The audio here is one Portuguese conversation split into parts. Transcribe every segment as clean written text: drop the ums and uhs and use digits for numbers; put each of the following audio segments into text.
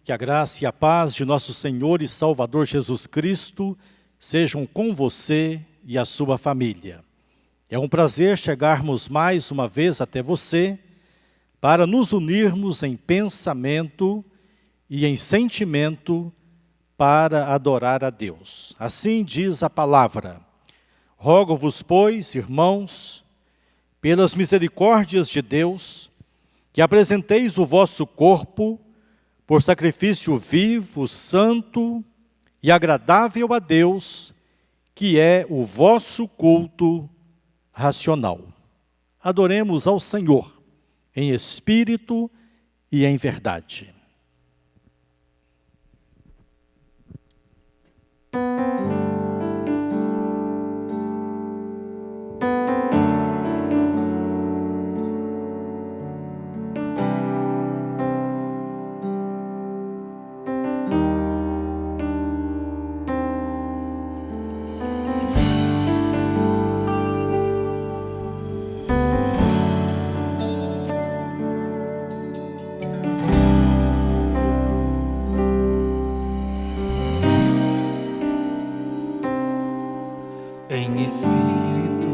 Que a graça e a paz de nosso Senhor e Salvador Jesus Cristo sejam com você e a sua família. É um prazer chegarmos mais uma vez até você para nos unirmos em pensamento e em sentimento para adorar a Deus. Assim diz a palavra: rogo-vos, pois, irmãos, pelas misericórdias de Deus, que apresenteis o vosso corpo por sacrifício vivo, santo e agradável a Deus, que é o vosso culto racional. Adoremos ao Senhor em espírito e em verdade. Em espírito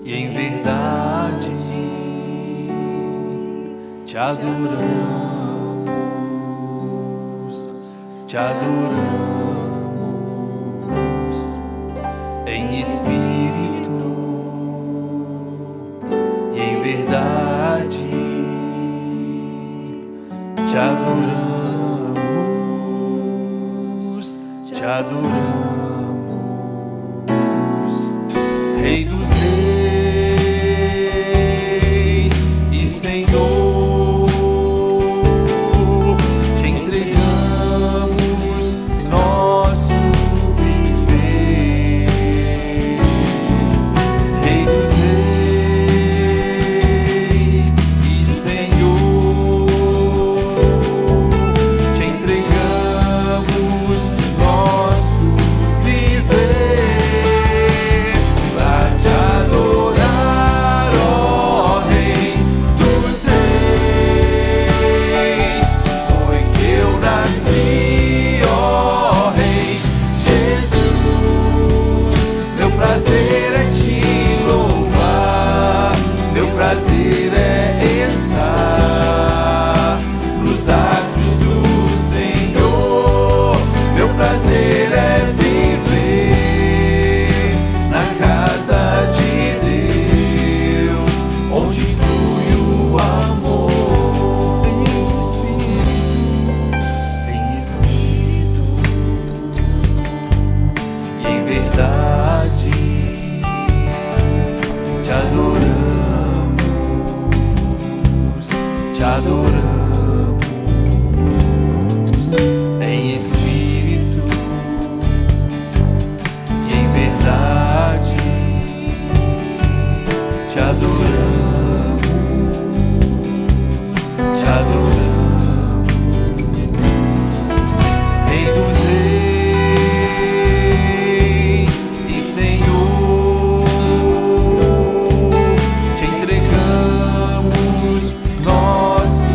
e em verdade te adoramos, te adoramos. Em espírito e em verdade te adoramos, te adoramos. Rei dos reis e Senhor, te entregamos nosso viver. Rei dos reis e Senhor, te entregamos nosso viver. Prazer é estar nos atos do Senhor. Meu prazer é viver na casa de Deus, onde flui o amor. Em espírito e em verdade te adoramos. Te adoramos em espírito e em verdade. Te adoramos, te adoramos. Rei dos reis e Senhor, te entregamos nosso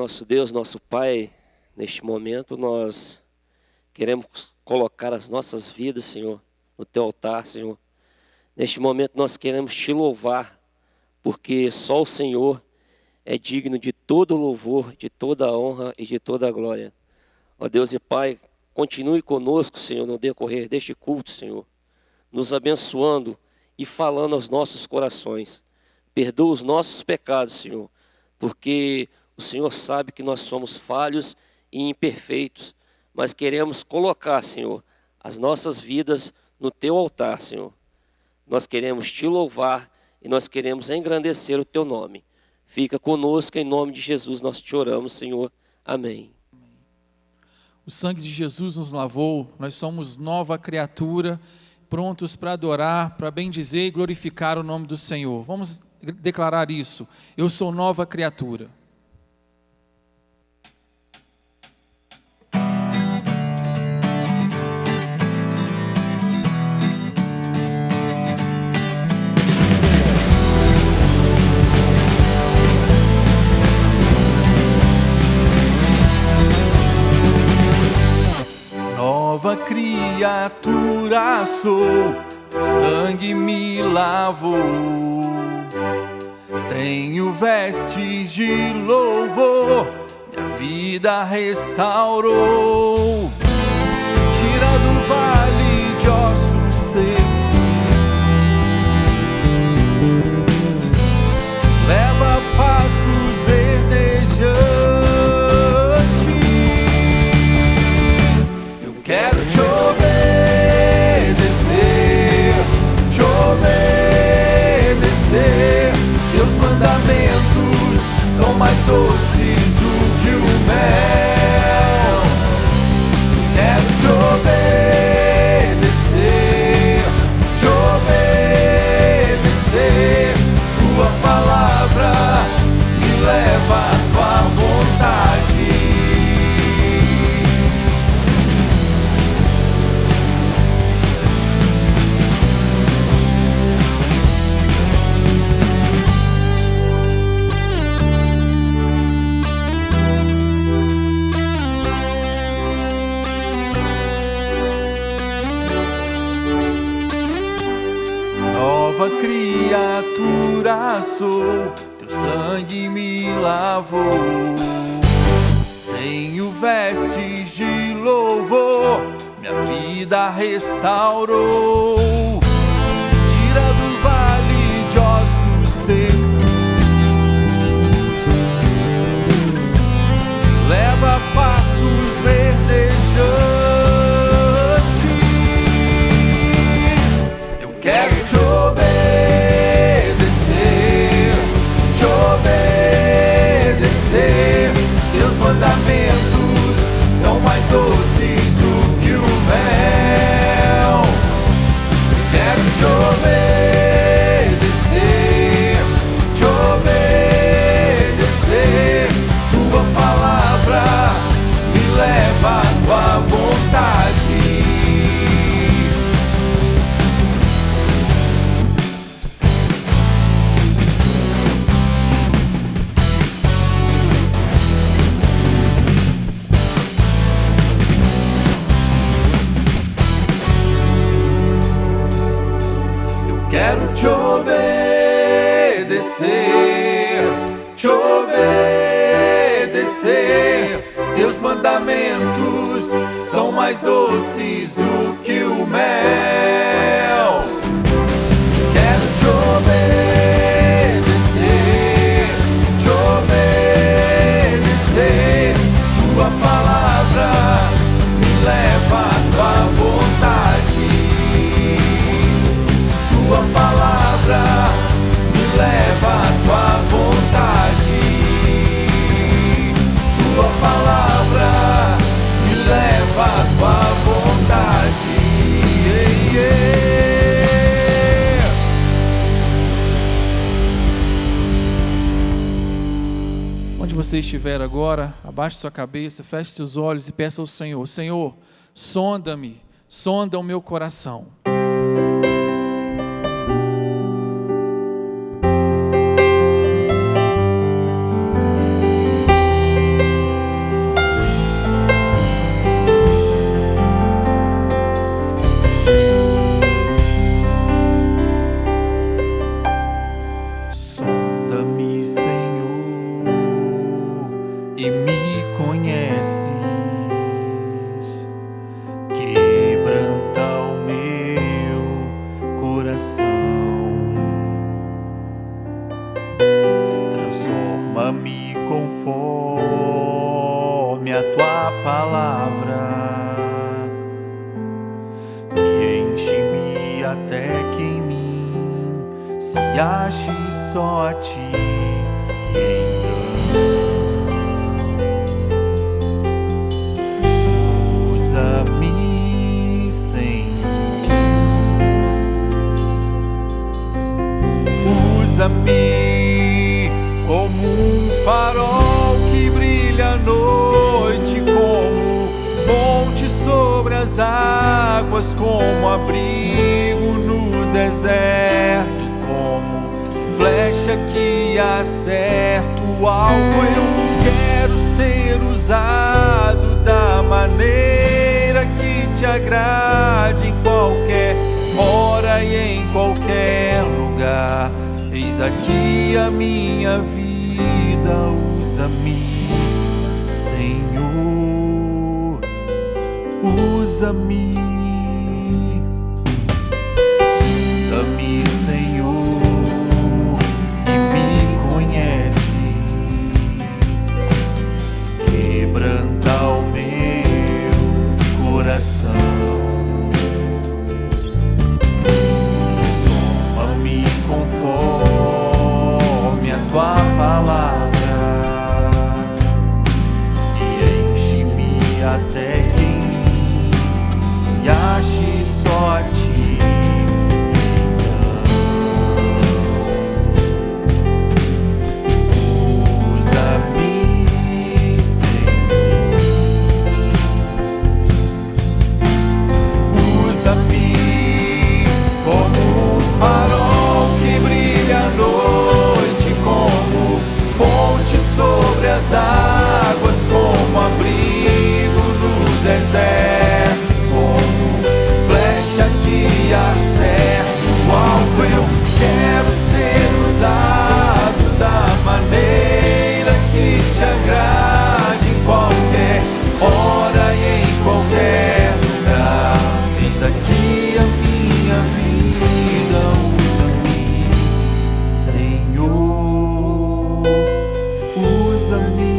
Nosso Deus, nosso Pai, neste momento nós queremos colocar as nossas vidas, Senhor, no Teu altar, Senhor. Neste momento nós queremos Te louvar, porque só o Senhor é digno de todo louvor, de toda honra e de toda glória. Ó Deus e Pai, continue conosco, Senhor, no decorrer deste culto, Senhor, nos abençoando e falando aos nossos corações. Perdoa os nossos pecados, Senhor, porque o Senhor sabe que nós somos falhos e imperfeitos, mas queremos colocar, Senhor, as nossas vidas no Teu altar, Senhor. Nós queremos Te louvar e nós queremos engrandecer o Teu nome. Fica conosco, em nome de Jesus nós Te oramos, Senhor. Amém. O sangue de Jesus nos lavou, nós somos nova criatura, prontos para adorar, para bendizer e glorificar o nome do Senhor. Vamos declarar isso. Eu sou nova criatura. Nova criatura sou, teu sangue me lavou. Tenho vestes de louvor, minha vida restaurou. Tira do vale de ossos secos, leva a pastos verdejantes. Eu quero te obedecer, te obedecer. Teus mandamentos são mais doces do que o mel. Quero te obedecer, te obedecer. Tua palavra me leva à tua vontade. Nova criatura sou, teu sangue me lavou. Tenho vestes de louvor, minha vida restaurou. Tira do vale de ossos secos, leva a pastos verdejantes. Eu quero te obedecer, te obedecer. Teus mandamentos são mais doces do que o mel. Quero te obedecer, te obedecer. Tua palavra me leva à tua vontade. Quero te obedecer, te obedecer. Teus mandamentos são mais doces do que o mel. Quero te obedecer, te obedecer. Tua palavra me leva à tua vontade. Tua palavra me leva à tua vontade. Tua palavra me leva à tua vontade. Yeah, yeah. Onde você estiver agora, abaixe sua cabeça, feche seus olhos e peça ao Senhor: Senhor, sonda-me, sonda o meu coração. até que em mim se ache só a ti. Então, usa-me, Senhor, usa-me como um farol que brilha à noite, como ponte sobre as águas, como abrigo no deserto, como flecha que acerta o alvo. Eu quero ser usado da maneira que te agrade, em qualquer hora e em qualquer lugar. Eis aqui a minha vida, usa-me, Senhor, usa-me. Sonda-me, Senhor, e me conheces. Quebranta o meu coração. Soma-me conforme a tua palavra e enche-me até que em mim se ache só a ti. Sobre as águas, como abrigo no deserto, como flecha que acerta o alvo. Eu quero ser usado da maneira que te agrade, em qualquer hora e em qualquer lugar. Eis aqui a minha vida, usa-me, Senhor, usa-me,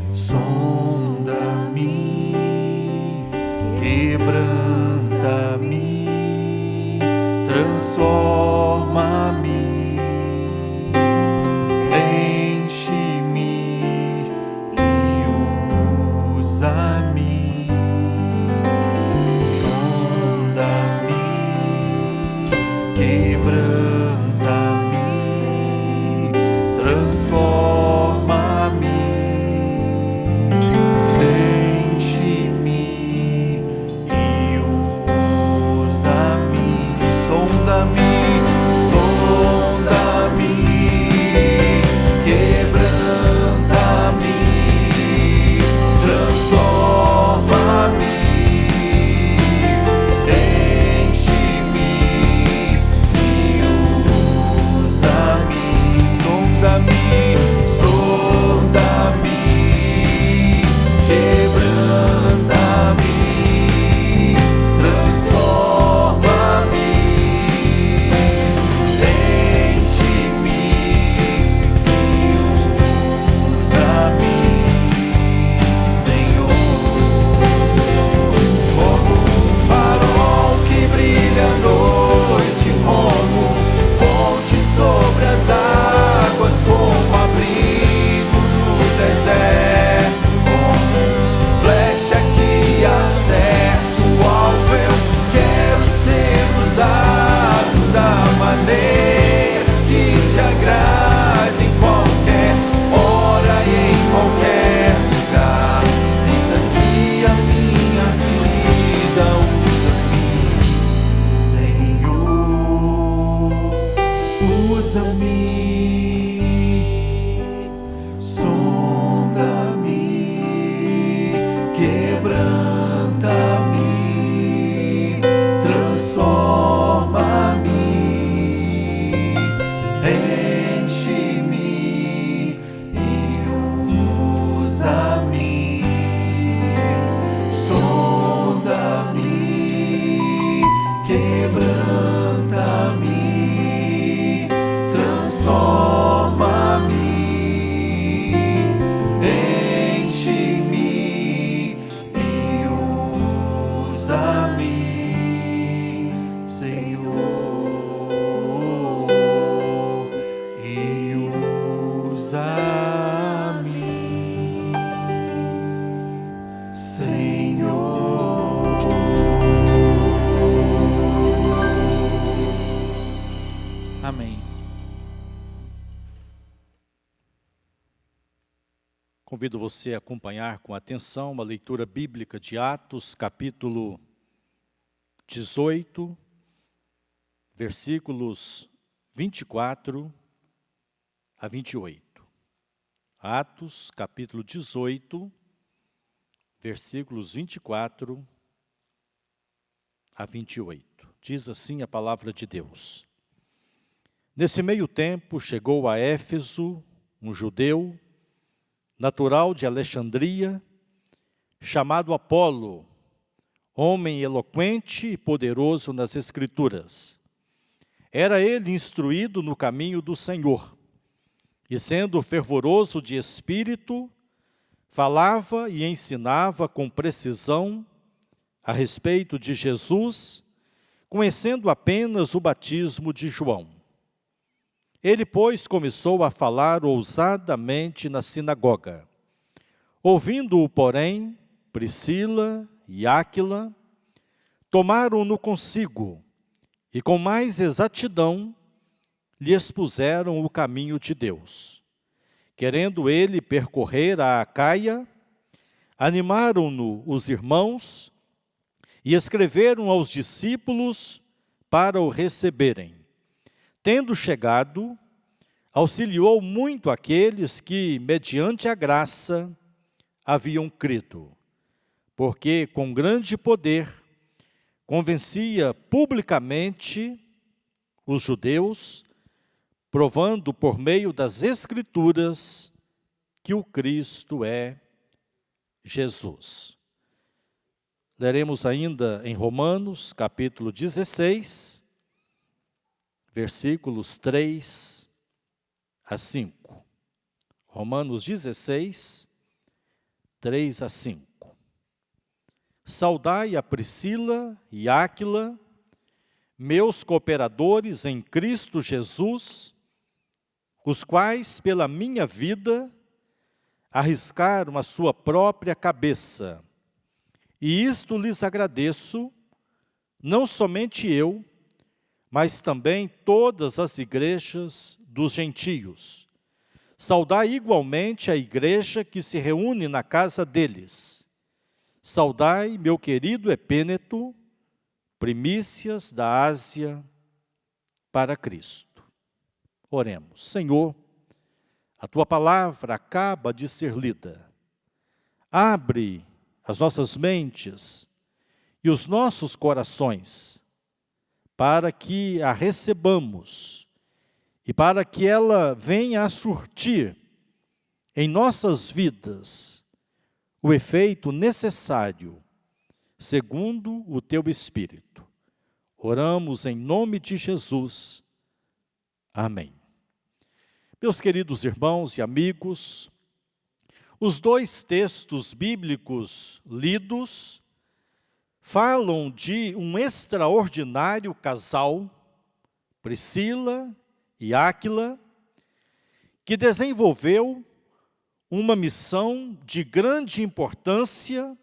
sonda-me, quebranta-me, transforma-me, enche-me e usa-me, sonda-me, quebranta-me, transforma-me, enche-me e usa-me, sonda-me. convido você a acompanhar com atenção a leitura bíblica de Atos, capítulo 18, versículos 24 a 28. Atos, capítulo 18, versículos 24 a 28. Diz assim a palavra de Deus. Nesse meio tempo, chegou a Éfeso um judeu, natural de Alexandria, chamado Apolo, homem eloquente e poderoso nas Escrituras. Era ele instruído no caminho do Senhor, e sendo fervoroso de espírito, falava e ensinava com precisão a respeito de Jesus, conhecendo apenas o batismo de João. Ele, pois, começou a falar ousadamente na sinagoga. Ouvindo-o, porém, Priscila e Áquila tomaram-no consigo e com mais exatidão lhe expuseram o caminho de Deus. Querendo ele percorrer a Acaia, animaram-no os irmãos e escreveram aos discípulos para o receberem. Tendo chegado, auxiliou muito aqueles que, mediante a graça, haviam crido, porque com grande poder convencia publicamente os judeus, provando por meio das Escrituras que o Cristo é Jesus. Leremos ainda em Romanos, capítulo 16, versículos 3 a 5. Romanos 16, 3 a 5. Saudai a Priscila e Áquila, meus cooperadores em Cristo Jesus, os quais, pela minha vida, arriscaram a sua própria cabeça. E isto lhes agradeço, não somente eu, mas também todas as igrejas dos gentios. Saudai igualmente a igreja que se reúne na casa deles. Saudai meu querido Epêneto, primícias da Ásia para Cristo. Oremos. Senhor, a tua palavra acaba de ser lida. Abre as nossas mentes e os nossos corações, para que a recebamos e para que ela venha a surtir em nossas vidas o efeito necessário, segundo o teu Espírito. Oramos em nome de Jesus. Amém. Meus queridos irmãos e amigos, os dois textos bíblicos lidos falam de um extraordinário casal, Priscila e Áquila, que desenvolveu uma missão de grande importância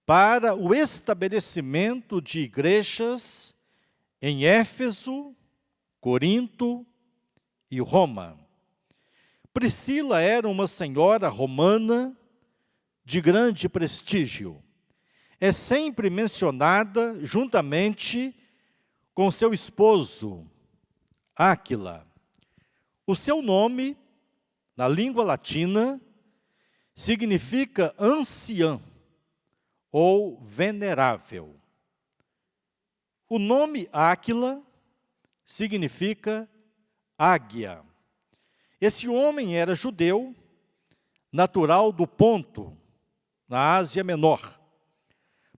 para o estabelecimento de igrejas em Éfeso, Corinto e Roma. Priscila era uma senhora romana de grande prestígio. É sempre mencionada juntamente com seu esposo, Áquila. O seu nome, na língua latina, significa anciã ou venerável. O nome Áquila significa águia. Esse homem era judeu, natural do Ponto, na Ásia Menor.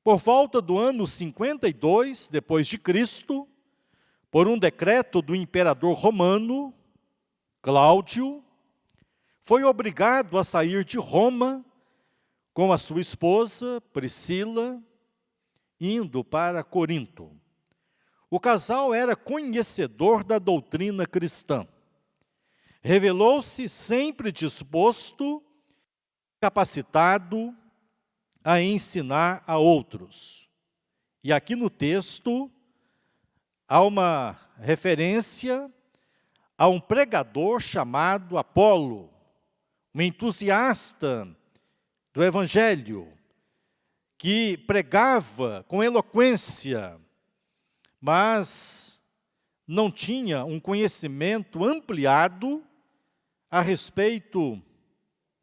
Por volta do ano 52 depois de Cristo, por um decreto do imperador romano, Cláudio, foi obrigado a sair de Roma com a sua esposa, Priscila, indo para Corinto. O casal era conhecedor da doutrina cristã. Revelou-se sempre disposto, capacitado a ensinar a outros. E aqui no texto há uma referência a um pregador chamado Apolo, um entusiasta do Evangelho, que pregava com eloquência, mas não tinha um conhecimento ampliado a respeito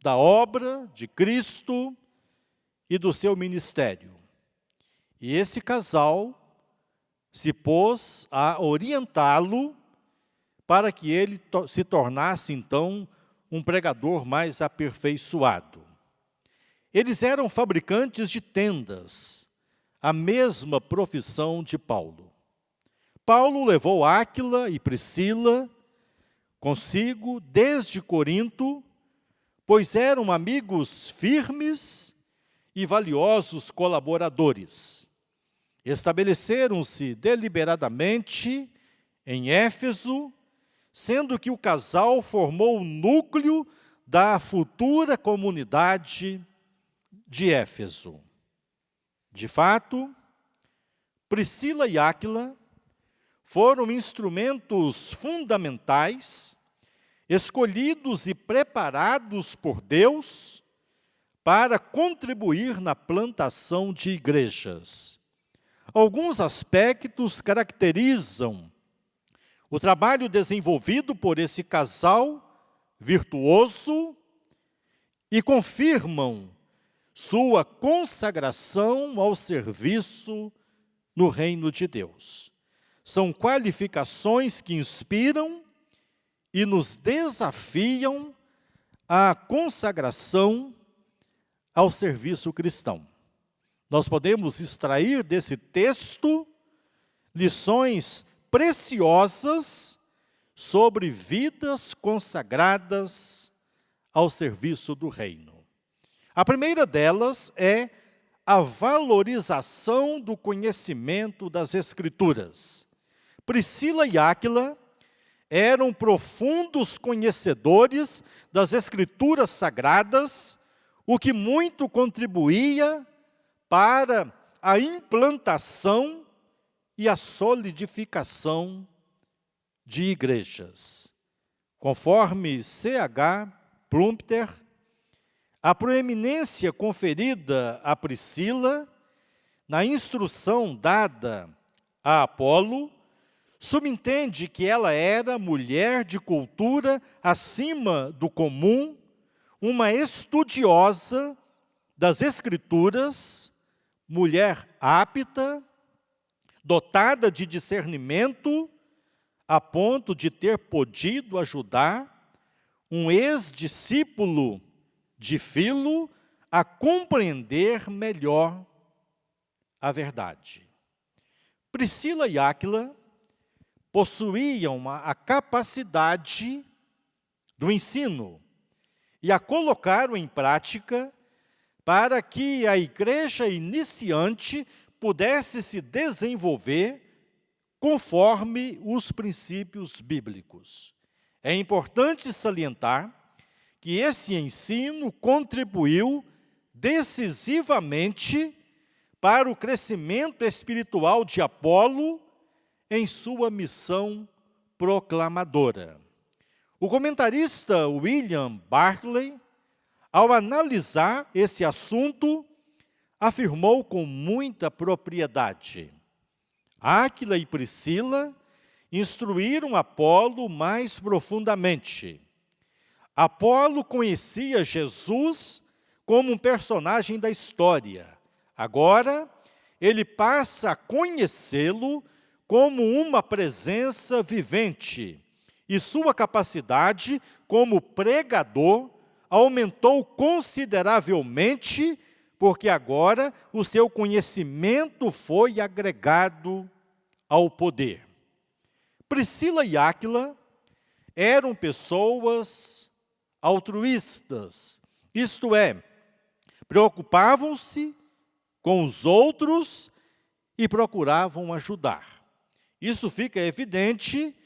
da obra de Cristo e do seu ministério. E esse casal se pôs a orientá-lo para que ele se tornasse, então, um pregador mais aperfeiçoado. Eles eram fabricantes de tendas, a mesma profissão de Paulo. Paulo levou Áquila e Priscila consigo desde Corinto, pois eram amigos firmes e valiosos colaboradores. Estabeleceram-se deliberadamente em Éfeso, sendo que o casal formou o núcleo da futura comunidade de Éfeso. De fato, Priscila e Áquila foram instrumentos fundamentais, escolhidos e preparados por Deus para contribuir na plantação de igrejas. Alguns aspectos caracterizam o trabalho desenvolvido por esse casal virtuoso e confirmam sua consagração ao serviço no reino de Deus. São qualificações que inspiram e nos desafiam à consagração ao serviço cristão. Nós podemos extrair desse texto lições preciosas sobre vidas consagradas ao serviço do reino. A primeira delas é a valorização do conhecimento das Escrituras. Priscila e Áquila eram profundos conhecedores das Escrituras sagradas, o que muito contribuía para a implantação e a solidificação de igrejas. Conforme C.H. Plumpter, a proeminência conferida a Priscila na instrução dada a Apolo subentende que ela era mulher de cultura acima do comum, uma estudiosa das Escrituras, mulher apta, dotada de discernimento, a ponto de ter podido ajudar um ex-discípulo de Filo a compreender melhor a verdade. Priscila e Áquila possuíam a capacidade do ensino e a colocaram em prática para que a igreja iniciante pudesse se desenvolver conforme os princípios bíblicos. É importante salientar que esse ensino contribuiu decisivamente para o crescimento espiritual de Apolo em sua missão proclamadora. O comentarista William Barclay, ao analisar esse assunto, afirmou com muita propriedade: Áquila e Priscila instruíram Apolo mais profundamente. Apolo conhecia Jesus como um personagem da história. Agora, ele passa a conhecê-lo como uma presença vivente, e sua capacidade como pregador aumentou consideravelmente, porque agora o seu conhecimento foi agregado ao poder. Priscila e Áquila eram pessoas altruístas, isto é, preocupavam-se com os outros e procuravam ajudar. Isso fica evidente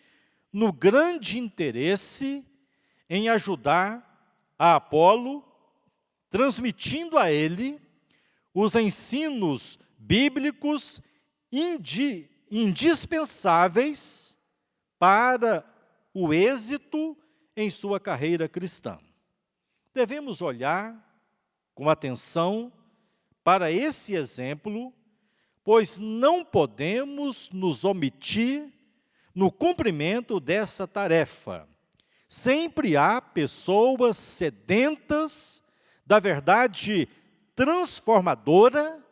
no grande interesse em ajudar a Apolo, transmitindo a ele os ensinos bíblicos indispensáveis para o êxito em sua carreira cristã. Devemos olhar com atenção para esse exemplo, pois não podemos nos omitir no cumprimento dessa tarefa. Sempre há pessoas sedentas da verdade transformadora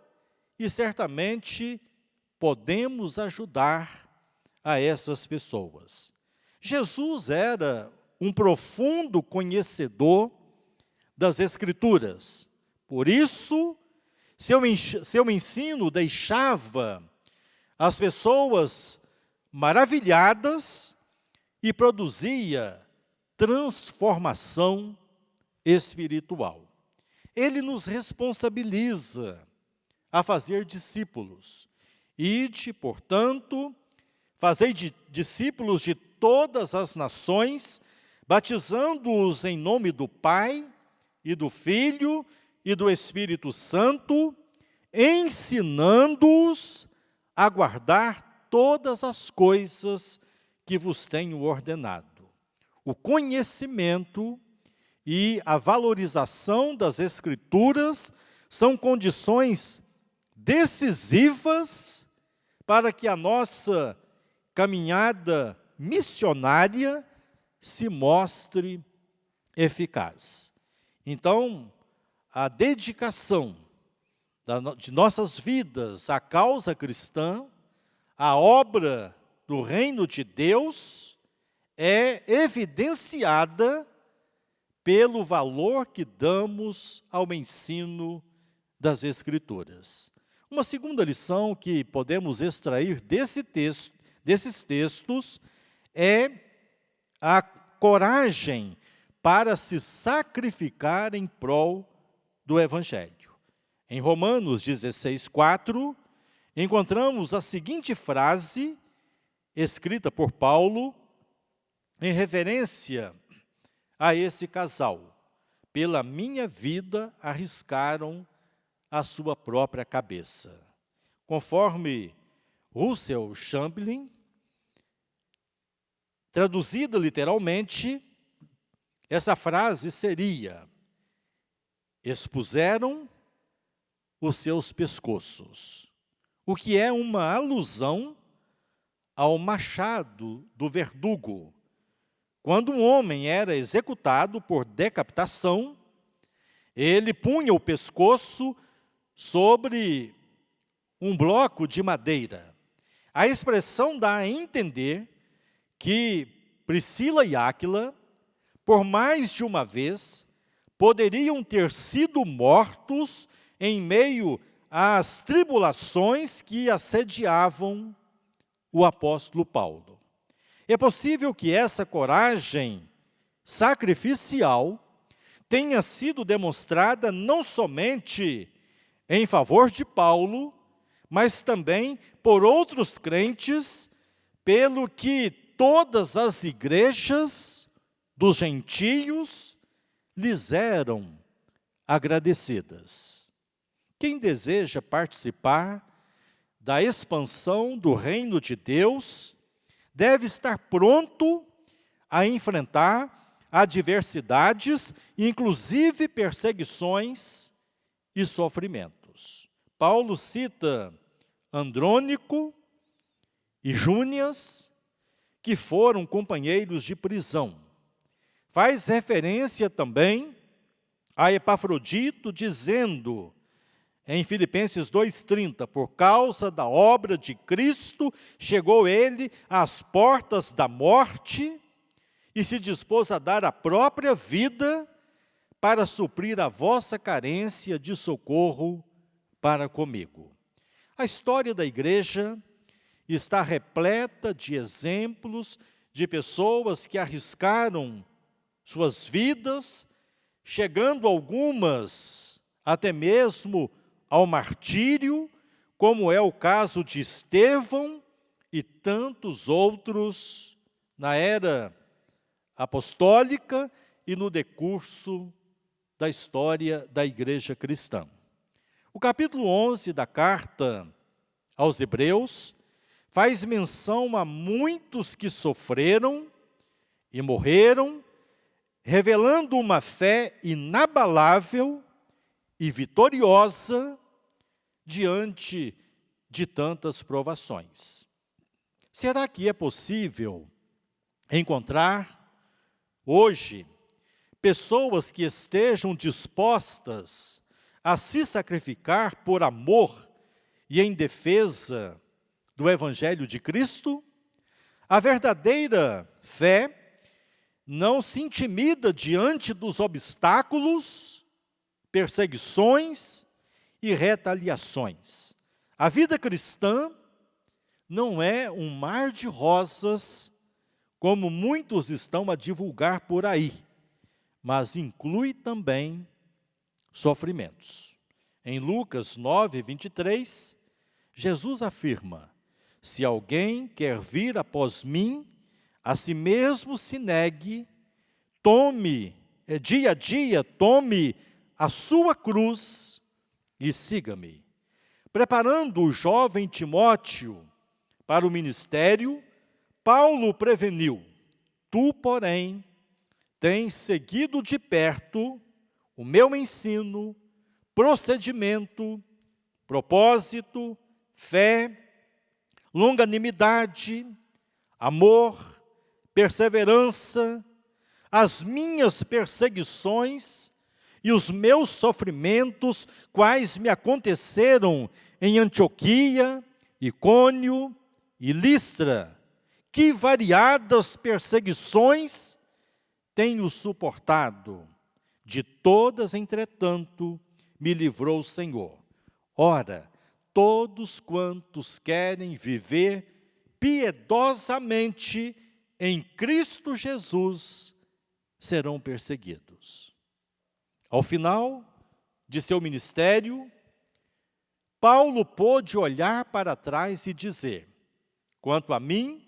e certamente podemos ajudar a essas pessoas. Jesus era um profundo conhecedor das Escrituras. Por isso, seu ensino deixava as pessoas maravilhadas e produzia transformação espiritual. Ele nos responsabiliza a fazer discípulos. Ide, portanto, fazei discípulos de todas as nações, batizando-os em nome do Pai e do Filho e do Espírito Santo, ensinando-os a guardar todas as coisas que vos tenho ordenado. O conhecimento e a valorização das Escrituras são condições decisivas para que a nossa caminhada missionária se mostre eficaz. Então, a dedicação de nossas vidas à causa cristã, à obra do reino de Deus, é evidenciada pelo valor que damos ao ensino das Escrituras. Uma segunda lição que podemos extrair desses textos é a coragem para se sacrificar em prol do Evangelho. Em Romanos 16:4, encontramos a seguinte frase, escrita por Paulo, em referência a esse casal: pela minha vida arriscaram a sua própria cabeça. Conforme Russell Chamberlain, traduzida literalmente, essa frase seria: expuseram os seus pescoços, o que é uma alusão ao machado do verdugo. Quando um homem era executado por decapitação, ele punha o pescoço sobre um bloco de madeira. A expressão dá a entender que Priscila e Áquila, por mais de uma vez, poderiam ter sido mortos em meio às tribulações que assediavam o apóstolo Paulo. É possível que essa coragem sacrificial tenha sido demonstrada não somente em favor de Paulo, mas também por outros crentes, pelo que todas as igrejas dos gentios lhes eram agradecidas. Quem deseja participar da expansão do reino de Deus deve estar pronto a enfrentar adversidades, inclusive perseguições e sofrimentos. Paulo cita Andrônico e Júnias, que foram companheiros de prisão. Faz referência também a Epafrodito, dizendo em Filipenses 2,30, por causa da obra de Cristo, chegou ele às portas da morte e se dispôs a dar a própria vida para suprir a vossa carência de socorro para comigo. A história da igreja está repleta de exemplos de pessoas que arriscaram suas vidas, chegando algumas até mesmo ao martírio, como é o caso de Estevão e tantos outros na era apostólica e no decurso da história da igreja cristã. O capítulo 11 da carta aos Hebreus faz menção a muitos que sofreram e morreram revelando uma fé inabalável e vitoriosa diante de tantas provações. Será que é possível encontrar hoje pessoas que estejam dispostas a se sacrificar por amor e em defesa do Evangelho de Cristo? A verdadeira fé não se intimida diante dos obstáculos, perseguições e retaliações. A vida cristã não é um mar de rosas, como muitos estão a divulgar por aí, mas inclui também sofrimentos. Em Lucas 9, 23, Jesus afirma: se alguém quer vir após mim, a si mesmo se negue, dia a dia, tome a sua cruz e siga-me. Preparando o jovem Timóteo para o ministério, Paulo preveniu: tu, porém, tens seguido de perto o meu ensino, procedimento, propósito, fé, longanimidade, amor, perseverança, as minhas perseguições e os meus sofrimentos, quais me aconteceram em Antioquia, Icônio e Listra. Que variadas perseguições tenho suportado. De todas, entretanto, me livrou o Senhor. Ora, todos quantos querem viver piedosamente em Cristo Jesus serão perseguidos. Ao final de seu ministério, Paulo pôde olhar para trás e dizer: quanto a mim,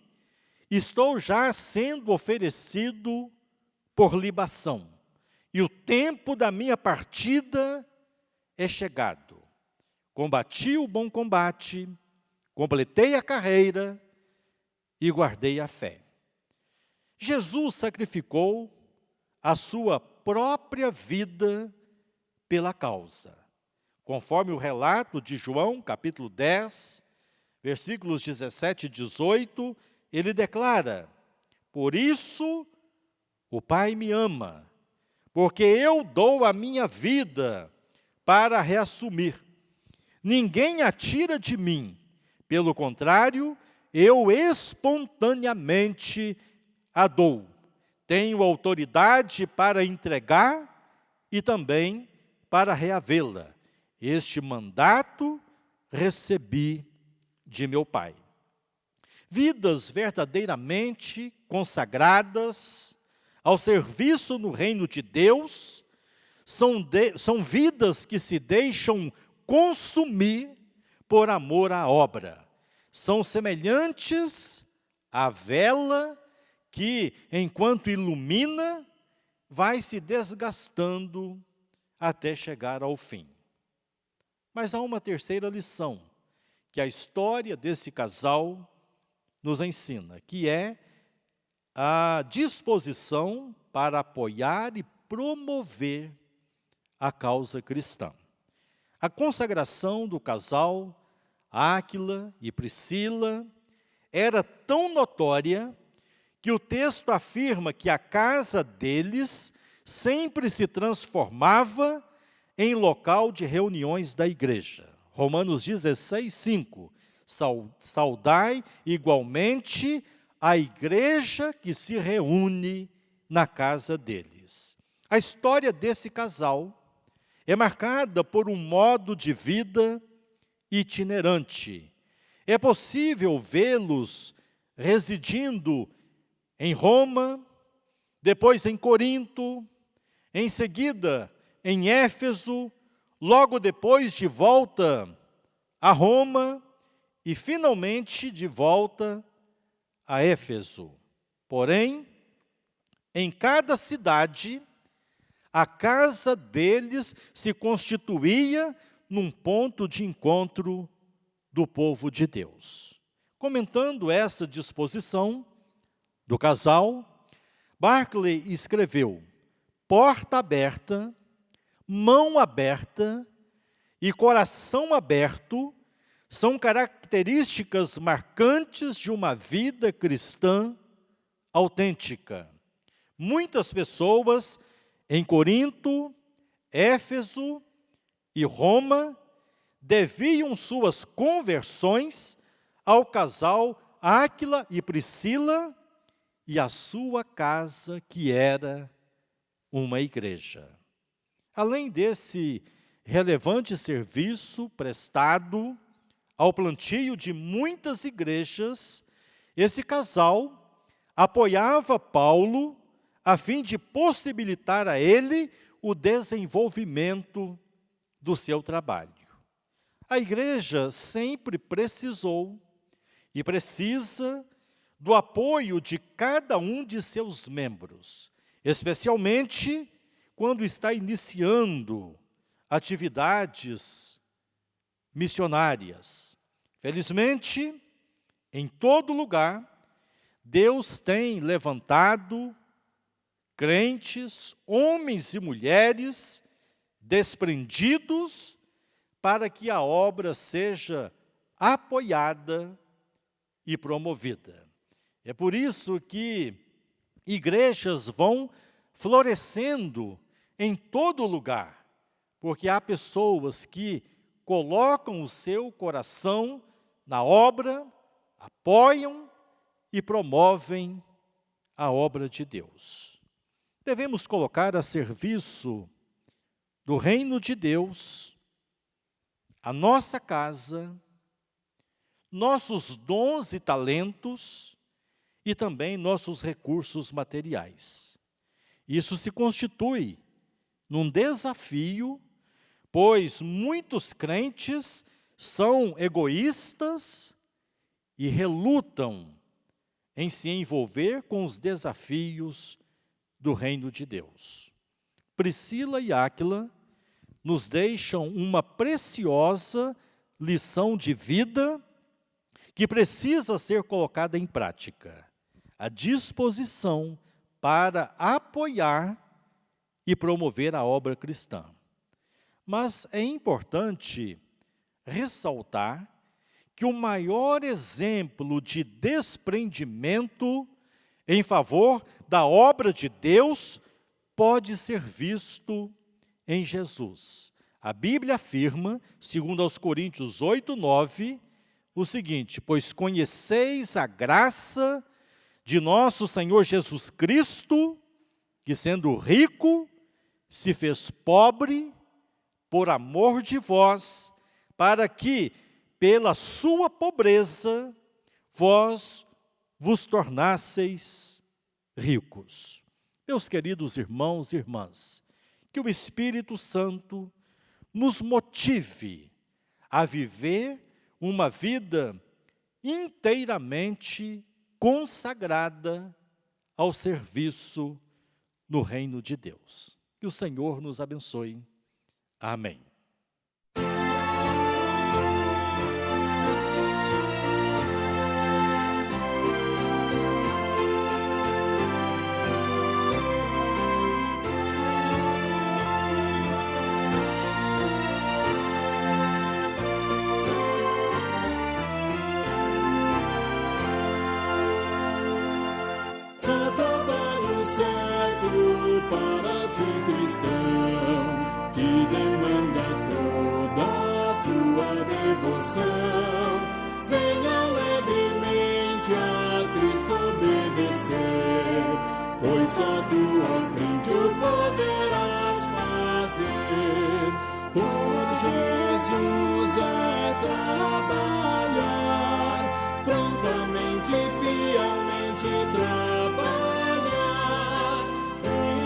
estou já sendo oferecido por libação, e o tempo da minha partida é chegado. Combati o bom combate, completei a carreira e guardei a fé. Jesus sacrificou a sua própria vida pela causa. Conforme o relato de João, capítulo 10, versículos 17 e 18, ele declara: por isso o Pai me ama, porque eu dou a minha vida para reassumir. Ninguém a tira de mim, pelo contrário, eu espontaneamente a dou. Tenho autoridade para entregar e também para reavê-la. Este mandato recebi de meu Pai. Vidas verdadeiramente consagradas ao serviço no reino de Deus são vidas que se deixam consumir por amor à obra. São semelhantes à vela que, enquanto ilumina, vai se desgastando até chegar ao fim. Mas há uma terceira lição que a história desse casal nos ensina, que é a disposição para apoiar e promover a causa cristã. A consagração do casal Áquila e Priscila era tão notória que o texto afirma que a casa deles sempre se transformava em local de reuniões da igreja. Romanos 16, 5. Saudai igualmente a igreja que se reúne na casa deles. A história desse casal é marcada por um modo de vida itinerante. É possível vê-los residindo em Roma, depois em Corinto, em seguida em Éfeso, logo depois de volta a Roma e finalmente de volta a Éfeso. Porém, em cada cidade, a casa deles se constituía num ponto de encontro do povo de Deus. Comentando essa disposição do casal, Barclay escreveu: porta aberta, mão aberta e coração aberto são características marcantes de uma vida cristã autêntica. Muitas pessoas em Corinto, Éfeso e Roma deviam suas conversões ao casal Áquila e Priscila e à sua casa, que era uma igreja. Além desse relevante serviço prestado ao plantio de muitas igrejas, esse casal apoiava Paulo a fim de possibilitar a ele o desenvolvimento do seu trabalho. A igreja sempre precisou e precisa do apoio de cada um de seus membros, especialmente quando está iniciando atividades missionárias. Felizmente, em todo lugar, Deus tem levantado crentes, homens e mulheres desprendidos para que a obra seja apoiada e promovida. É por isso que igrejas vão florescendo em todo lugar, porque há pessoas que colocam o seu coração na obra, apoiam e promovem a obra de Deus. Devemos colocar a serviço do reino de Deus a nossa casa, nossos dons e talentos e também nossos recursos materiais. Isso se constitui num desafio, pois muitos crentes são egoístas e relutam em se envolver com os desafios do reino de Deus. Priscila e Áquila nos deixam uma preciosa lição de vida que precisa ser colocada em prática. A disposição para apoiar e promover a obra cristã. Mas é importante ressaltar que o maior exemplo de desprendimento em favor da obra de Deus pode ser visto em Jesus. A Bíblia afirma, segundo aos Coríntios 8:9, o seguinte: pois conheceis a graça de nosso Senhor Jesus Cristo, que sendo rico, se fez pobre por amor de vós, para que, pela sua pobreza, vós vos tornasseis ricos. Meus queridos irmãos e irmãs, que o Espírito Santo nos motive a viver uma vida inteiramente consagrada ao serviço no reino de Deus. Que o Senhor nos abençoe. Amém. Para ti, cristão, que demanda toda a tua devoção, venha alegremente a Cristo obedecer, pois só tu, ó crente, o poderás fazer. Por Jesus é trabalhar, prontamente e fielmente trabalhar.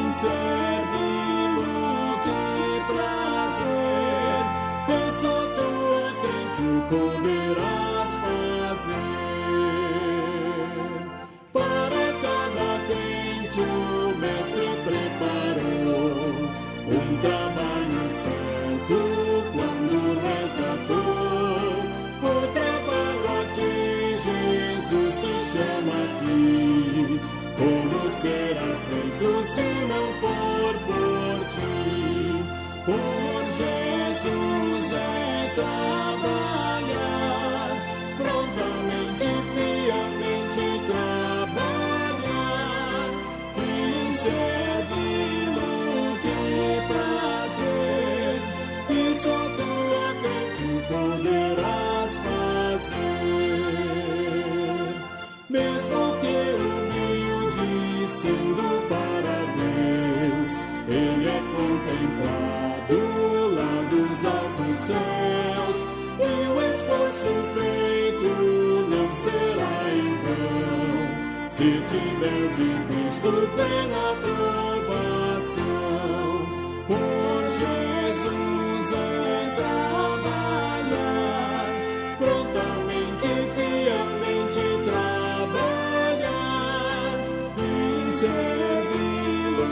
Servi-lo, que prazer, e só tu, ó crente, o poderás fazer. Para cada crente o Mestre preparou um trabalho certo quando resgatou. O trabalho a que Jesus te chama aqui, como será feito se não for por ti. Por Jesus é trabalhar, prontamente, fielmente trabalhar, e servi-lo, que prazer, e só tu, ó crente, poderás fazer. Mesmo que humilde, sendo para Deus, Ele é contemplado lá dos altos céus, e o esforço feito não será em vão, se tiver de Cristo plena aprovação. Por Jesus é trabalhar, prontamente, fielmente trabalhar, e servi-lo,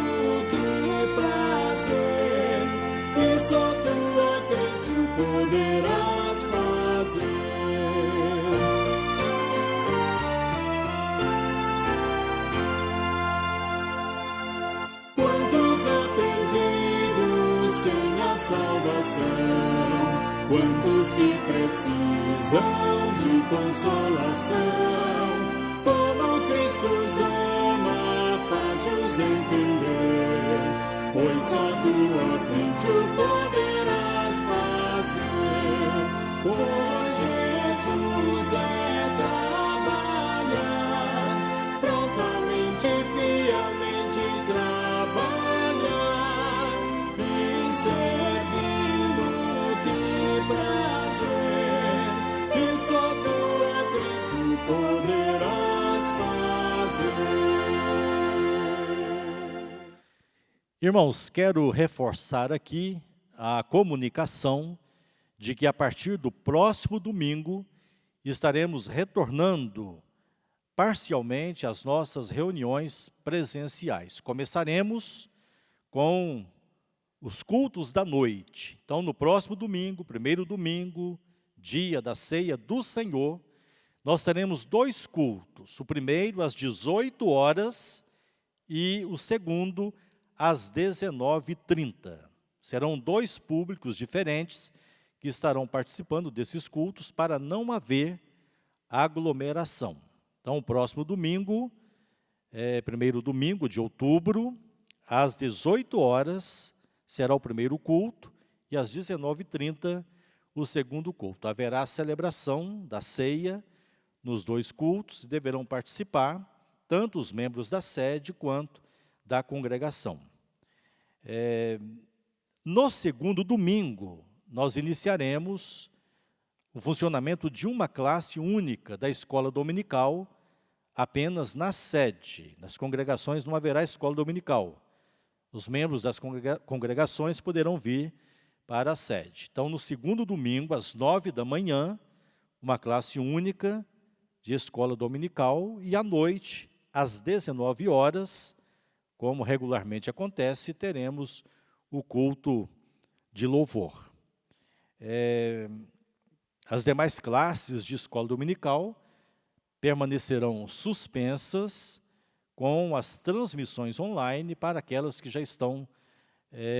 que prazer, e só tu, ó crente, poderás fazer. Quantos há perdidos sem a salvação, quantos que precisam de consolação, como Cristo os ama, faz-os entender, pois só tu, ó crente, o poderás fazer. Por Jesus é trabalhar, prontamente, fielmente trabalhar, e servi-lo, que prazer, e só tu, ó crente, poderás fazer. Irmãos, quero reforçar aqui a comunicação de que a partir do próximo domingo estaremos retornando parcialmente às nossas reuniões presenciais. Começaremos com os cultos da noite. Então, no próximo domingo, primeiro domingo, dia da ceia do Senhor, nós teremos 2 cultos. O primeiro às 18 horas e o segundo às 19h30. Serão 2 públicos diferentes que estarão participando desses cultos para não haver aglomeração. Então, o próximo domingo, primeiro domingo de outubro, às 18 horas, será o primeiro culto, e às 19h30, o segundo culto. Haverá a celebração da ceia nos 2 cultos, e deverão participar tanto os membros da sede quanto da congregação. No segundo domingo, nós iniciaremos o funcionamento de uma classe única da escola dominical, apenas na sede. Nas congregações não haverá escola dominical. Os membros das congregações poderão vir para a sede. Então, no segundo domingo, às 9 da manhã, uma classe única de escola dominical, e à noite, às 19 horas, como regularmente acontece, teremos o culto de louvor. As demais classes de escola dominical permanecerão suspensas com as transmissões online para aquelas que já estão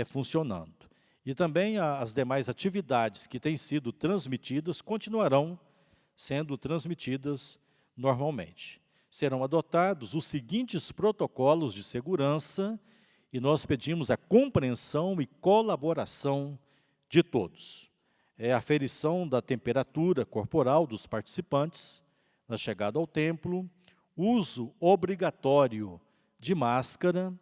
funcionando. E também as demais atividades que têm sido transmitidas continuarão sendo transmitidas normalmente. Serão adotados os seguintes protocolos de segurança, e nós pedimos a compreensão e colaboração de todos. A aferição da temperatura corporal dos participantes na chegada ao templo, uso obrigatório de máscara,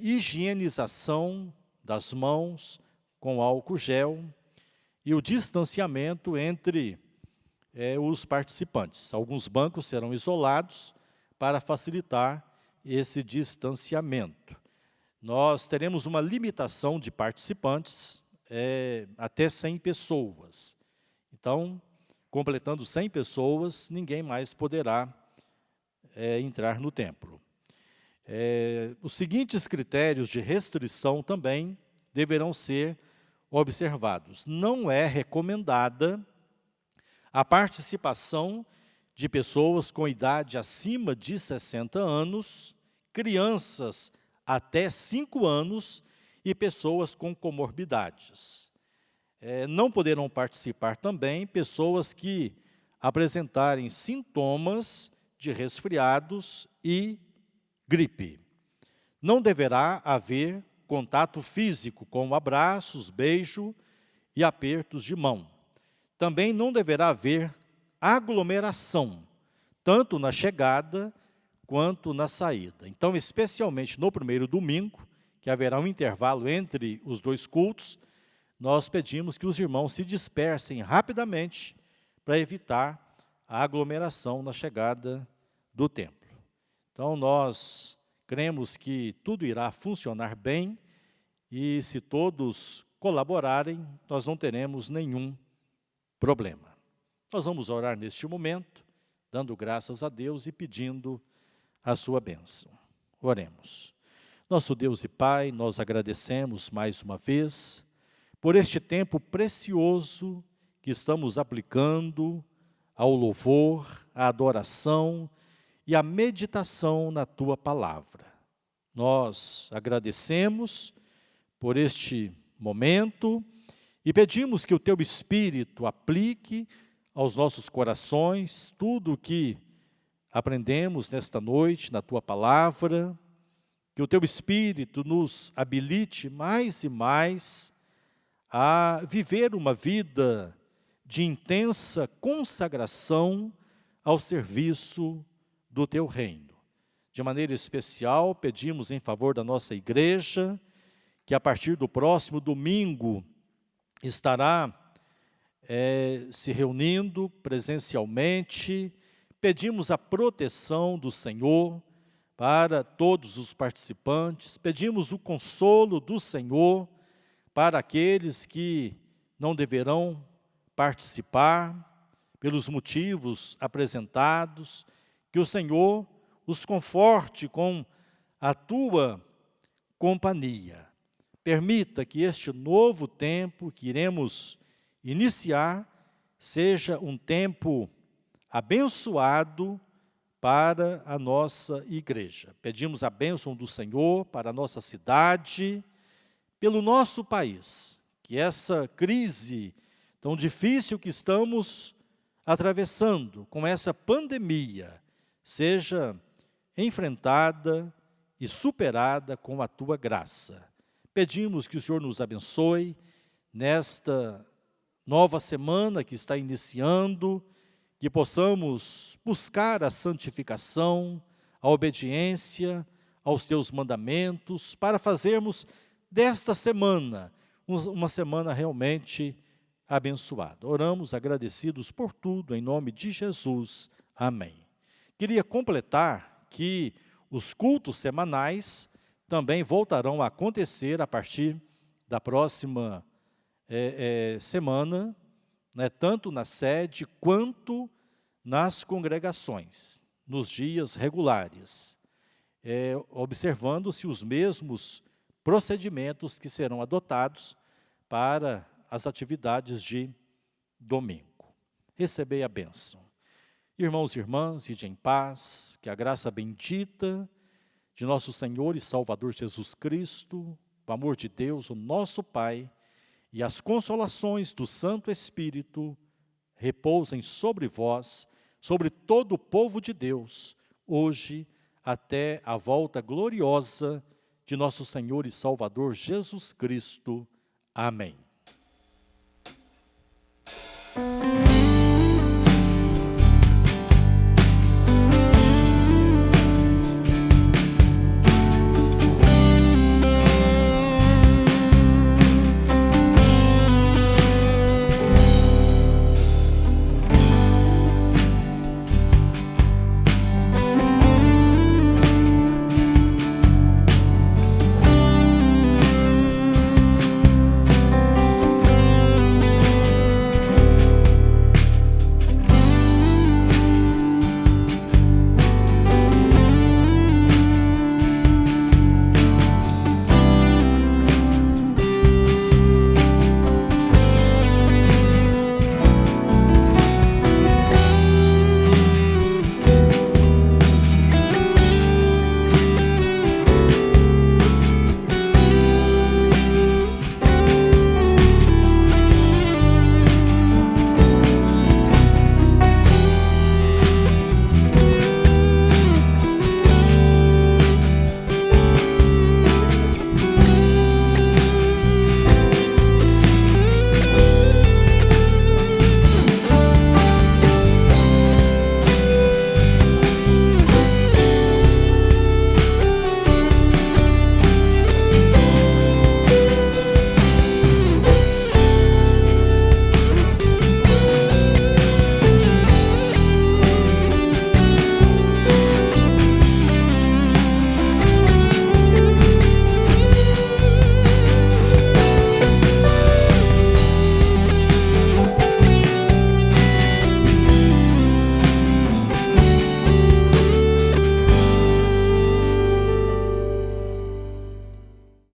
higienização das mãos com álcool gel e o distanciamento entre os participantes. Alguns bancos serão isolados para facilitar esse distanciamento. Nós teremos uma limitação de participantes, até 100 pessoas. Então, completando 100 pessoas, ninguém mais poderá entrar no templo. Os seguintes critérios de restrição também deverão ser observados. Não é recomendada a participação de pessoas com idade acima de 60 anos crianças até 5 anos e pessoas com comorbidades. Não poderão participar também pessoas que apresentarem sintomas de resfriados e gripe. Não deverá haver contato físico, como abraços, beijo e apertos de mão. Também não deverá haver aglomeração, tanto na chegada quanto na saída. Então, especialmente no primeiro domingo, que haverá um intervalo entre os 2 cultos, nós pedimos que os irmãos se dispersem rapidamente para evitar a aglomeração na chegada do templo. Então, nós cremos que tudo irá funcionar bem e, se todos colaborarem, nós não teremos nenhum problema. Nós vamos orar neste momento, dando graças a Deus e pedindo a sua bênção. Oremos. Nosso Deus e Pai, nós agradecemos mais uma vez por este tempo precioso que estamos aplicando ao louvor, à adoração e à meditação na Tua Palavra. Nós agradecemos por este momento e pedimos que o Teu Espírito aplique aos nossos corações tudo o que aprendemos nesta noite na Tua Palavra, que o Teu Espírito nos habilite mais e mais a viver uma vida de intensa consagração ao serviço do Teu reino. De maneira especial, pedimos em favor da nossa igreja, que a partir do próximo domingo estará se reunindo presencialmente. Pedimos a proteção do Senhor para todos os participantes, pedimos o consolo do Senhor para aqueles que não deverão participar, pelos motivos apresentados, que o Senhor os conforte com a Tua companhia. Permita que este novo tempo que iremos iniciar seja um tempo abençoado para a nossa igreja. Pedimos a bênção do Senhor para a nossa cidade, pelo nosso país, que essa crise tão difícil que estamos atravessando, com essa pandemia, seja enfrentada e superada com a Tua graça. Pedimos que o Senhor nos abençoe nesta nova semana que está iniciando, que possamos buscar a santificação, a obediência aos Teus mandamentos, para fazermos desta semana uma semana realmente abençoada. Oramos agradecidos por tudo, em nome de Jesus. Amém. Queria completar que os cultos semanais também voltarão a acontecer a partir da próxima semana, né, tanto na sede quanto nas congregações, nos dias regulares, observando-se os mesmos procedimentos que serão adotados para as atividades de domingo. Recebei a bênção. Irmãos e irmãs, ide em paz, que a graça bendita de nosso Senhor e Salvador Jesus Cristo, o amor de Deus, o nosso Pai, e as consolações do Santo Espírito repousem sobre vós, sobre todo o povo de Deus, hoje até a volta gloriosa de nosso Senhor e Salvador Jesus Cristo. Amém.